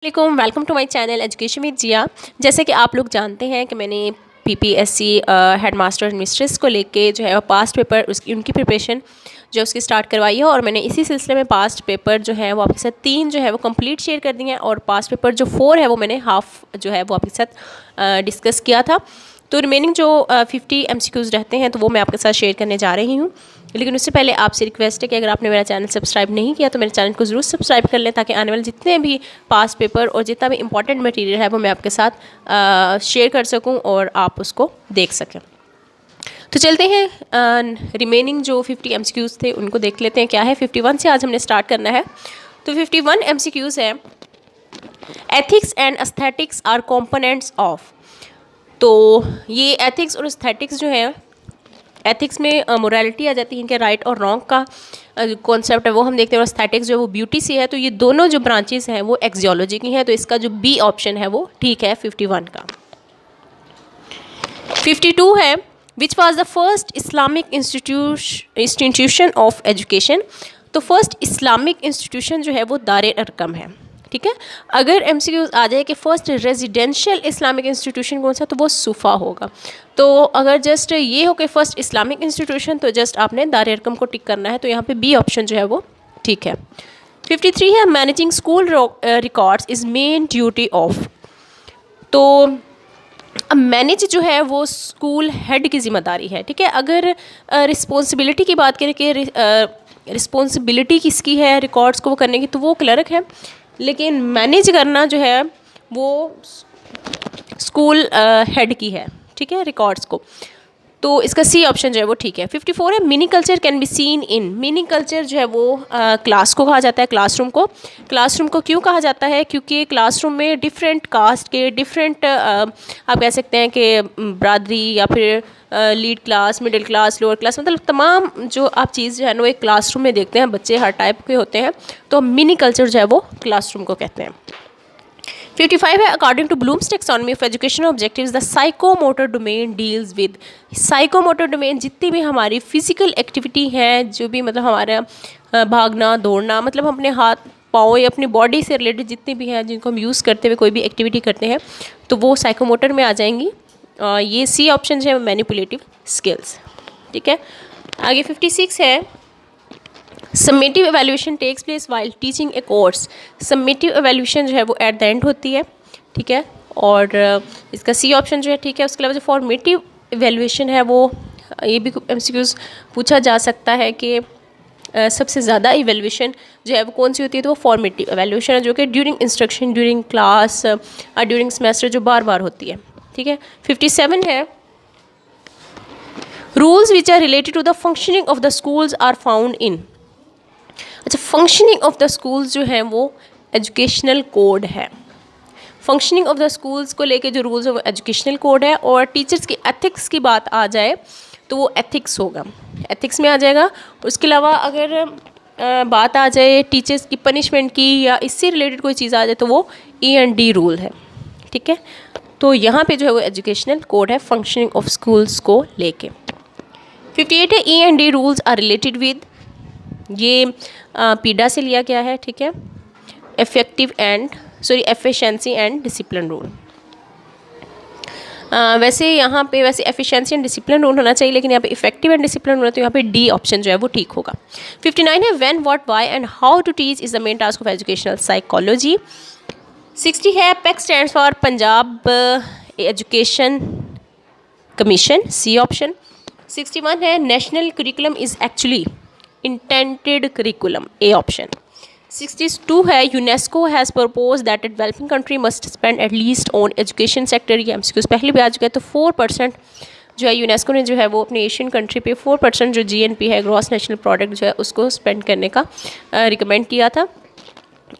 Welcome to my channel education with Jiya. जैसे कि आप लोग जानते हैं कि मैंने PPSC head master and mistress को लेके जो है पास्ट पेपर उनकी प्रिपरेशन जो उसकी स्टार्ट करवाई है, और मैंने इसी सिलसिले में पास्ट पेपर जो है वो आपके साथ 3 जो है वो कंप्लीट शेयर कर दिए हैं, और पास्ट पेपर जो 4 है वो मैंने हाफ जो है वो आपके साथ डिस्कस किया था। तो रिमेनिंग जो 50 MCQs रहते हैं तो वो मैं आपके साथ शेयर करने जा रही हूँ। लेकिन उससे पहले आपसे रिक्वेस्ट है कि अगर आपने मेरा चैनल सब्सक्राइब नहीं किया तो मेरे चैनल को ज़रूर सब्सक्राइब कर लें, ताकि आने वाले जितने भी पास्ट पेपर और जितना भी इंपॉर्टेंट मटेरियल है वो मैं आपके साथ शेयर कर सकूं और आप उसको देख सकें। तो चलते हैं रिमेनिंग जो 50 MCQs थे उनको देख लेते हैं क्या है। 51 से आज हमने स्टार्ट करना है। तो 51 MCQs है, ethics and aesthetics are components of. तो ये एथिक्स और एस्थेटिक्स जो है, एथिक्स में मोरालिटी आ जाती है कि राइट और रॉन्ग का कॉन्सेप्ट है वो हम देखते हैं, और एस्थेटिक्स जो है वो ब्यूटी से है। तो ये दोनों जो ब्रांचेस हैं वो एक्जियोलॉजी की हैं, तो इसका जो बी ऑप्शन है वो ठीक है 51 का। 52 है, which was the first Islamic institution of education. तो फर्स्ट इस्लामिक इंस्टीट्यूशन जो है वो दार अरकम है। ठीक है, अगर MCQ आ जाए कि फर्स्ट रेजिडेंशियल इस्लामिक इंस्टीट्यूशन कौन सा, तो वो सूफा होगा। तो अगर जस्ट ये हो कि फर्स्ट इस्लामिक इंस्टीट्यूशन, तो जस्ट आपने दार अरकम को टिक करना है, तो यहाँ पे बी ऑप्शन जो है वो ठीक है। 53 है, managing school records is main duty of. तो मैनेज जो है वो स्कूल हेड की ज़िम्मेदारी है। ठीक है, अगर रिस्पॉन्सिबिलिटी की बात करें कि रिस्पॉन्सिबिलिटी किसकी है रिकॉर्ड्स को वो करने की, तो वो क्लर्क है, लेकिन मैनेज करना जो है वो स्कूल हेड की है। ठीक है, रिकॉर्ड्स को, तो इसका सी ऑप्शन जो है वो ठीक है। 54 है, mini culture can be seen in. Mini culture जो है वो क्लास को कहा जाता है, क्लासरूम को। क्लासरूम को क्यों कहा जाता है? क्योंकि क्लासरूम में डिफरेंट कास्ट के डिफरेंट आप कह सकते हैं कि बरादरी या फिर lead class, middle class, lower class, मतलब तमाम जो आप चीज़ जो है ना वो एक क्लासरूम में देखते हैं, बच्चे हर टाइप के होते हैं, तो मिनी कल्चर जो है वो क्लासरूम को कहते हैं। 55 है, according to Bloom's taxonomy of education objectives the psychomotor domain deals with. Psychomotor domain जितनी भी हमारी फिजिकल एक्टिविटी है, जो भी मतलब हमारा भागना दौड़ना, मतलब अपने हाथ पाँव या अपनी बॉडी से रिलेटेड जितनी भी हैं जिनको हम यूज़ करते हुए कोई भी एक्टिविटी करते हैं, तो वो साइकोमोटर में आ जाएंगी। ये सी ऑप्शन है, मैनिपुलेटिव स्किल्स। ठीक है, आगे 56 है, summative evaluation takes place while teaching a course. Summative evaluation जो है वो एट द एंड होती है। ठीक है, और इसका सी ऑप्शन जो है ठीक है। उसके अलावा जो फॉर्मेटिव एवेल्यूशन है वो ये भी MCQs पूछा जा सकता है कि सबसे ज़्यादा इवेल्यूशन जो है वो कौन सी होती है, तो वो फॉर्मेटिव एवेल्यूशन है, जो कि during instruction, during class, during semester जो बार बार होती है। ठीक है, 57 है, rules which are related to the functioning of the schools are found in. अच्छा, फंक्शनिंग ऑफ द स्कूल्स जो है वो एजुकेशनल कोड है। फंक्शनिंग ऑफ द स्कूल्स को लेके जो रूल्स है वो एजुकेशनल कोड है, और टीचर्स की एथिक्स की बात आ जाए तो वो एथिक्स होगा, एथिक्स में आ जाएगा। उसके अलावा अगर बात आ जाए टीचर्स की पनिशमेंट की या इससे रिलेटेड कोई चीज़ आ जाए तो वो E&D रूल है। ठीक है, तो यहाँ पे जो है वो एजुकेशनल कोड है फंक्शनिंग ऑफ स्कूल्स को लेके। 58 है, E&D rules are related with. ये पीडा से लिया गया है। ठीक है, एफिशिएंसी एंड डिसिप्लिन रूल। वैसे यहाँ पे वैसे एफिशिएंसी एंड डिसिप्लिन रूल होना चाहिए, लेकिन यहाँ पे इफेक्टिव एंड डिसिप्लिन रूल है, तो यहाँ पे डी ऑप्शन जो है वो ठीक होगा। 59 है, when what why and how to teach is the main task of educational psychology. 60 है, PEC stands for Punjab education commission, C option. 61 है, national curriculum is actually intended curriculum, A option. 62 है, UNESCO has propose that a developing country must spend at least on education sector. ये MCQs पहले भी आ चुका है। तो 4% जो है यूनेस्को ने जो है वो अपने एशियन कंट्री पे 4% जो GNP है, ग्रॉस नेशनल प्रोडक्ट जो है उसको स्पेंड करने का रिकमेंड किया था।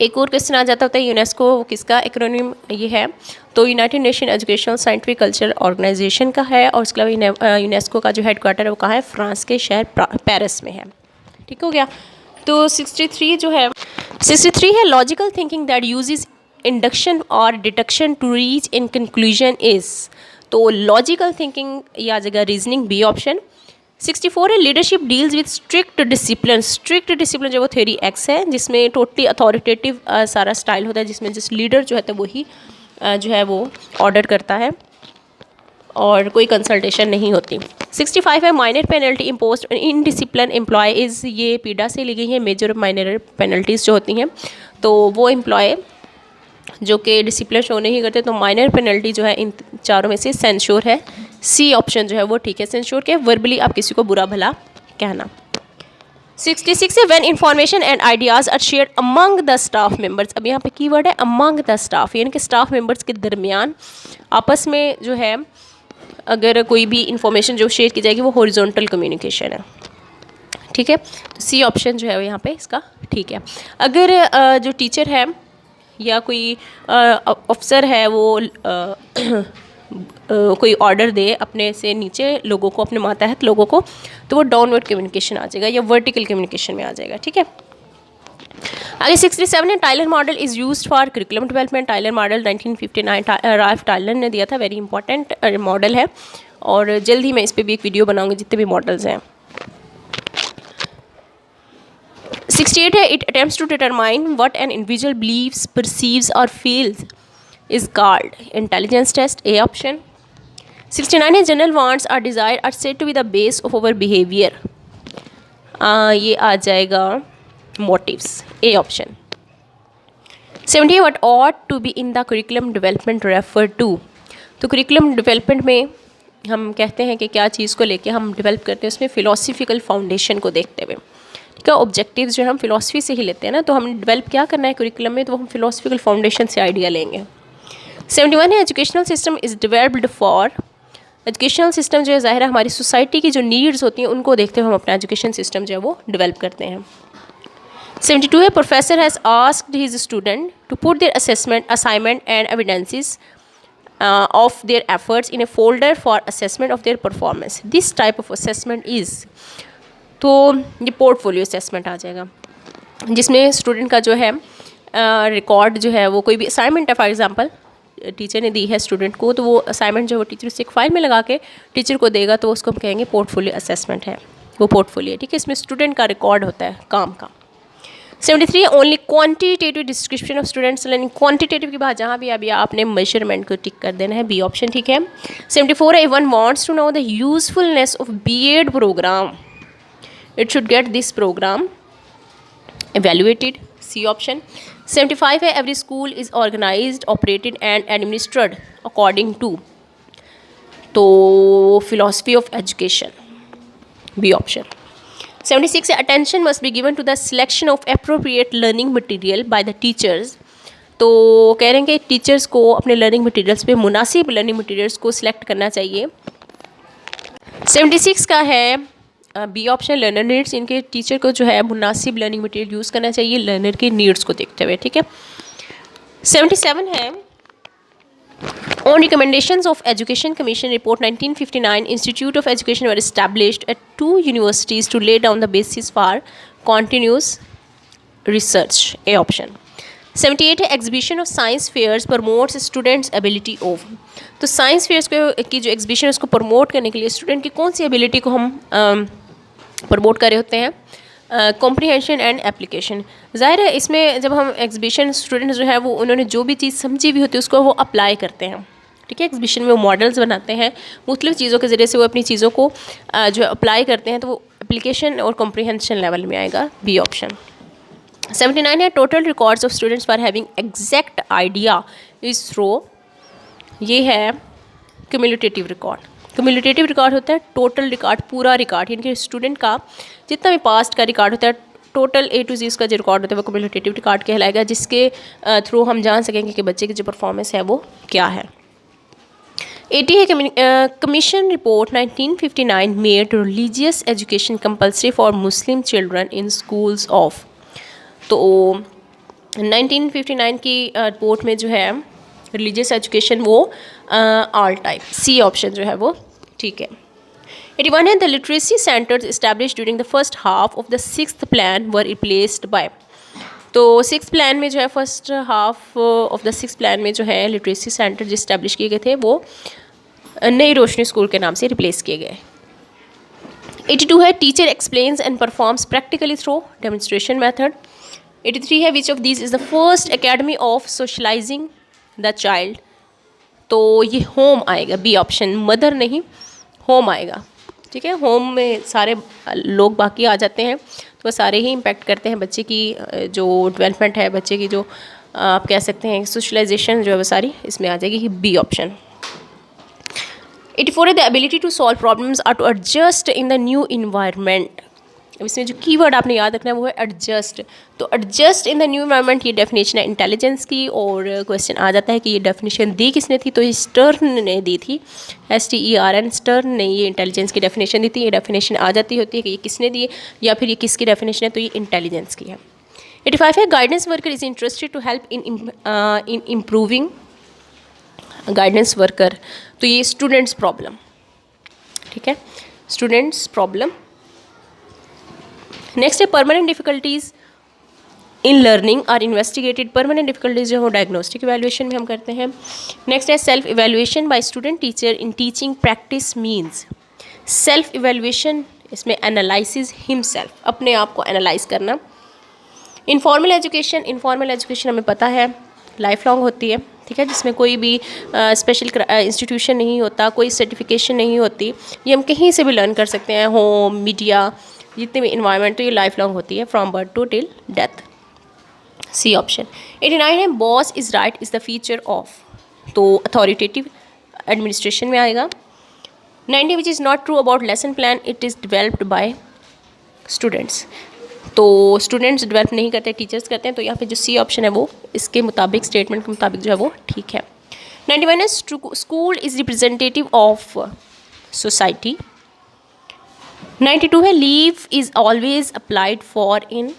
एक और क्वेश्चन आ जाता होता है, यूनेस्को किसका एक्रोनिम ये है, तो united nation educational scientific cultural organization का है, और उसके अलावा यूनेस्को का जो हेडक्वार्टर है वो कहाँ है, फ्रांस के शहर पेरिस में है। ठीक हो गया। तो 63 है, logical thinking that uses induction और deduction to reach in conclusion is. तो लॉजिकल थिंकिंग या जगह रीजनिंग, बी ऑप्शन। 64 है leadership deals with strict discipline. Strict discipline जो वो थ्योरी एक्स है, जिसमें टोटली अथॉरिटेटिव सारा स्टाइल होता है, जिसमें जिस लीडर जो है तो वही जो है वो ऑर्डर करता है और कोई कंसल्टेशन नहीं होती। 65 है minor penalty impose in discipline employ is, ये पीडा से ली गई है। मेजर माइनर पेनल्टीज़ जो होती हैं तो वो एम्प्लॉय जो कि डिसिप्लिन शो नहीं करते, तो माइनर पेनल्टी जो है इन चारों में से सेंश्योर है। सी ऑप्शन जो है वो ठीक है, सेंश्योर के वर्बली आप किसी को बुरा भला कहना। 66 है when information and ideas are shared among the staff members. अब यहाँ पे कीवर्ड है अमंग द स्टाफ, यानी कि स्टाफ मेंबर्स के दरमियान आपस में जो है अगर कोई भी इंफॉर्मेशन जो शेयर की जाएगी वो हॉरिजॉन्टल कम्युनिकेशन है, ठीक है। तो सी ऑप्शन जो है वो यहाँ पे इसका ठीक है। अगर जो टीचर है या कोई अफसर है वो कोई ऑर्डर दे अपने से नीचे लोगों को, अपने मातहत लोगों को, तो वो डाउनवर्ड कम्युनिकेशन आ जाएगा या वर्टिकल कम्युनिकेशन में आ जाएगा, ठीक है। आगे 67 है Tyler model is used for curriculum development. Tyler model 1959 Ralph Tyler ने दिया था, वेरी इंपॉर्टेंट मॉडल है और जल्द ही मैं इस पर भी एक वीडियो बनाऊंगी जितने भी मॉडल्स हैं। 68 है it attempts to determine what an individual believes, perceives और feels is called intelligence test, A option. 69 है जनरल वांट्स और desire are said to be the base of our behaviour, ये आ जाएगा motives, A option. 70 what ought to be in the curriculum development refer to. तो curriculum development में हम कहते हैं कि क्या चीज़ को लेके हम डेवलप करते हैं, उसमें फ़िलोसफिकल फाउंडेशन को देखते हुए, ठीक है। ऑब्जेक्टिव्स जो हम फ़िलोसफी से ही लेते हैं ना, तो हम डेवलप क्या करना है करिकुलम में, तो हम फ़िलोसफिकल फाउंडेशन से आइडिया लेंगे। 71 है educational system is developed for. Educational system जो है ज़ाहिर है हमारी सोसाइटी की जो नीड्स होती हैं उनको देखते हुए हम अपना एजुकेशन सिस्टम जो है वो डेवलप करते हैं। 72 है professor has asked his student to put their assessment, assignment and evidences of their efforts in a folder for assessment of their performance. This type of assessment is, तो ये portfolio assessment आ जाएगा, जिसमें student का जो है record जो है वो कोई भी असाइनमेंट है, फॉर एग्जांपल टीचर ने दी है स्टूडेंट को, तो वो असाइनमेंट जो है वो टीचर से एक फाइल में लगा के टीचर को देगा, तो उसको हम कहेंगे पोर्टफोलियो असेसमेंट है, वो पोर्टफोलियो, ठीक है। इसमें स्टूडेंट का रिकॉर्ड होता है काम का। 73 only quantitative description of students learning. Quantitative की बात जहाँ भी अभी आपने मेजरमेंट को टिक कर देना है, बी ऑप्शन ठीक है। 74 है one wants to know the usefulness of BEd programme, it should get this programme evaluated, C option. 75 है every school is organised, operated and administered according to, तो philosophy of education, B option. 76 है attention must be given to the selection of appropriate learning material by the teachers, तो कह रहे हैं कि teachers को अपने लर्निंग मटेरियल्स पे मुनासिब लर्निंग मटेरियल्स को सिलेक्ट करना चाहिए। 76 का है बी ऑप्शन लर्नर नीड्स, इनके टीचर को जो है मुनासिब लर्निंग मटेरियल यूज़ करना चाहिए लर्नर के नीड्स को देखते हुए, ठीक है। 77 है On recommendations of Education Commission Report 1959, Institute of Education were established at 2 universities to lay down the basis for continuous research, A option. 78 है exhibition of science fairs promotes students ability of, तो science fairs की जो exhibition है उसको promote करने के लिए student की कौन सी एबिलिटी को हम प्रमोट कर रहे होते हैं, कॉम्प्रीहेंशन एंड एप्लीकेशन। ज़ाहिर है इसमें जब हम एग्जीबिशन स्टूडेंट्स जो है वो उन्होंने जो भी चीज़ समझी हुई होती है उसको वो अप्लाई करते हैं, ठीक है। एग्जीबिशन में वो मॉडल्स बनाते हैं, मुख्तलिफ चीज़ों के ज़रिए से वो अपनी चीज़ों को जो अप्लाई करते हैं, तो वो एप्लीकेशन और कॉम्प्रीहेंशन लेवल में आएगा, बी ऑप्शन। 79 है total records of students for having exact idea is throw, ये है क्यूमुलेटिव रिकॉर्ड। क्यूमुलेटिव रिकॉर्ड होता है टोटल रिकॉर्ड, पूरा रिकॉर्ड, यानी कि स्टूडेंट का जितना भी पास्ट का रिकॉर्ड होता है, टोटल ए टू जी उसका जो रिकॉर्ड होता है वो क्यूमुलेटिव रिकॉर्ड कहलाएगा, जिसके थ्रू हम जान सकेंगे कि बच्चे की जो परफॉर्मेंस है वो क्या है। 80 है commission report 1959 made religious education compulsory for Muslim children in schools of, तो 1959 की रिपोर्ट में जो है रिलीजियस एजुकेशन वो ऑल टाइप, सी ऑप्शन जो है वो ठीक है। 81 है the literacy centres establish during the first half of the 6th plan were replaced by, तो 6th प्लान में जो है first half of the 6th plan में जो है लिटरेसी सेंटर जो इस्टेब्लिश किए गए थे वो नई रोशनी स्कूल के नाम से रिप्लेस किए गए। 82 है teacher explains and performs practically through demonstration method. 83 है which of this is the first academy of socializing the child. तो ये होम आएगा, बी ऑप्शन, मदर नहीं, होम आएगा। ठीक है, होम में सारे लोग बाकी आ जाते हैं, तो वो सारे ही इम्पेक्ट करते हैं बच्चे की जो डेवलपमेंट है, बच्चे की जो आप कह सकते हैं सोशलाइजेशन जो है वो सारी इसमें आ जाएगी, बी ऑप्शन। 84 है the ability to solve problems are to adjust in the new environment. इसमें जो कीवर्ड आपने याद रखना है वो है एडजस्ट। तो adjust in the new environment ये डेफिनेशन है इंटेलिजेंस की, और क्वेश्चन आ जाता है कि ये डेफिनेशन दी किसने थी, तो ये स्टर्न ने दी थी, STERN, स्टर्न ने ये इंटेलिजेंस की डेफिनेशन दी थी। ये डेफिनेशन आ जाती होती है कि ये किसने दी है या फिर ये किसकी डेफिनेशन है, तो ये इंटेलिजेंस की है। 85 है guidance worker is interested to help in improving guidance worker. तो ये स्टूडेंट्स प्रॉब्लम, ठीक है, स्टूडेंट्स प्रॉब्लम। नेक्स्ट है permanent difficulties in learning are investigated. Permanent difficulties जो हो डायग्नोस्टिक इवैल्यूएशन में हम करते हैं। नेक्स्ट है self evaluation by student teacher in teaching practice means. Self evaluation इसमें एनालिसिस हिमसेल्फ, अपने आप को एनालाइज करना। इनफॉर्मल एजुकेशन, इनफॉर्मल एजुकेशन हमें पता है लाइफ लॉन्ग होती है, ठीक है, जिसमें कोई भी स्पेशल इंस्टीट्यूशन नहीं होता, कोई सर्टिफिकेशन नहीं होती, ये हम कहीं से भी लर्न कर सकते हैं, होम, मीडिया, जितने भी इन्वायरमेंट, तो ये लाइफ लॉन्ग होती है from birth to till death, C option. 89 है boss is right is the feature of, तो अथॉरिटेटिव एडमिनिस्ट्रेशन में आएगा। 90 which is not true about lesson plan, it is developed by students. तो students develop नहीं करते, teachers करते हैं, तो यहाँ पे जो सी ऑप्शन है वो इसके मुताबिक, स्टेटमेंट के मुताबिक जो है वो ठीक है। 91 है school is representative of society. 92 है leave is always applied for in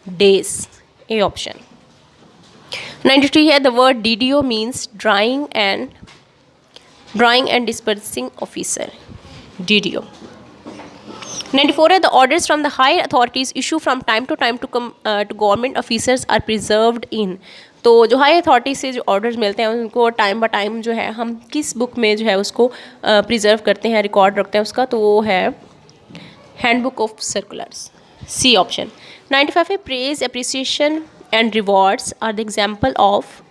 days, A option. 93 है the word DDO means drawing and dispersing officer, DDO। 94 है the orders from the higher authorities issue from time to time to government officers are preserved in. तो जो high authority से जो orders मिलते हैं उनको time by time जो है हम किस बुक में जो है उसको प्रिजर्व करते हैं, रिकॉर्ड रखते हैं उसका, तो वो है handbook of circulars, C option. 95 है praise, appreciation and rewards are the example of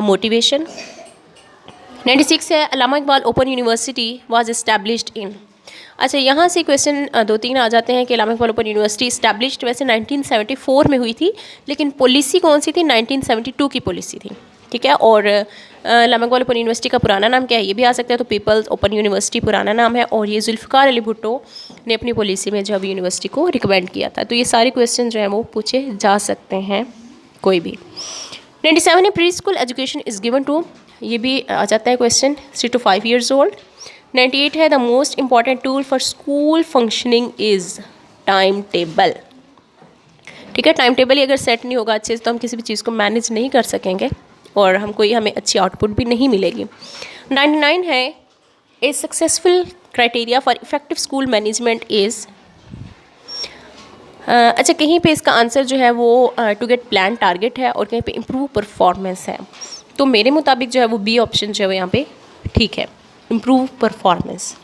motivation. 96 है Allama Iqbal Open University was established in. अच्छा, यहाँ से क्वेश्चन 2-3 आ जाते हैं कि Allama Iqbal Open University established वैसे 1974 में हुई थी, लेकिन पॉलिसी कौन सी थी, 1972 की पॉलिसी थी, ठीक है। और अल्लामा इकबाल ओपन यूनिवर्सिटी का पुराना नाम क्या है ये भी आ सकता है, तो पीपल्स ओपन यूनिवर्सिटी पुराना नाम है, और ये जुल्फ़िकार अली भुट्टो ने अपनी पॉलिसी में जो है यूनिवर्सिटी को रिकमेंड किया था। तो ये सारे क्वेश्चन जो हैं वो पूछे जा सकते हैं कोई भी। 97 है pre school education is given to, ये भी आ जाता है क्वेश्चन 3 to 5 years old। 98 है the most important tool for school functioning is time table, ठीक है। टाइम टेबल ही अगर सेट नहीं होगा अच्छे से तो हम किसी भी चीज़ को मैनेज नहीं कर सकेंगे और हमें अच्छी आउटपुट भी नहीं मिलेगी। 99 है ए successful criteria for effective school management is. अच्छा, कहीं पे इसका आंसर जो है वो टू गेट प्लान टारगेट है और कहीं पे इम्प्रूव परफॉर्मेंस है, तो मेरे मुताबिक जो है वो बी ऑप्शन जो है वो यहाँ पे ठीक है, इम्प्रूव परफॉर्मेंस।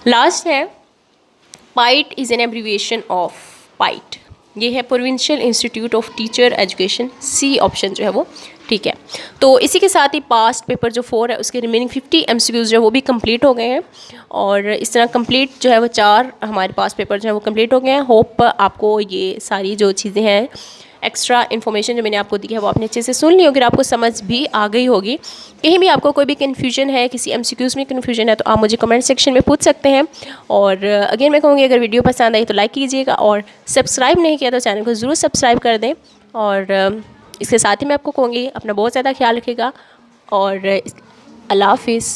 लास्ट है PITE is an abbreviation of, PITE ये है provincial institute of teacher education, C option जो है वो ठीक है। तो इसी के साथ ही पास्ट पेपर जो 4 है उसके रिमेनिंग 50 MCQs जो है वो भी कंप्लीट हो गए हैं, और इस तरह कंप्लीट जो है वो 4 हमारे पास पेपर जो है वो कंप्लीट हो गए हैं। होप आपको ये सारी जो चीज़ें हैं एक्स्ट्रा इन्फॉर्मेशन जो मैंने आपको दी है वो आपने अच्छे से सुन ली होगी, आपको समझ भी आ गई होगी। कहीं भी आपको कोई भी कन्फ्यूजन है, किसी MCQs में कन्फ्यूजन है, तो आप मुझे कमेंट सेक्शन में पूछ सकते हैं। और अगेन मैं कहूँगी अगर वीडियो पसंद आई तो लाइक कीजिएगा, और सब्सक्राइब नहीं किया तो चैनल को ज़रूर सब्सक्राइब कर दें। और इसके साथ ही मैं आपको कहूँगी अपना बहुत ज़्यादा ख्याल रखिएगा, और अल्लाह हाफिज़।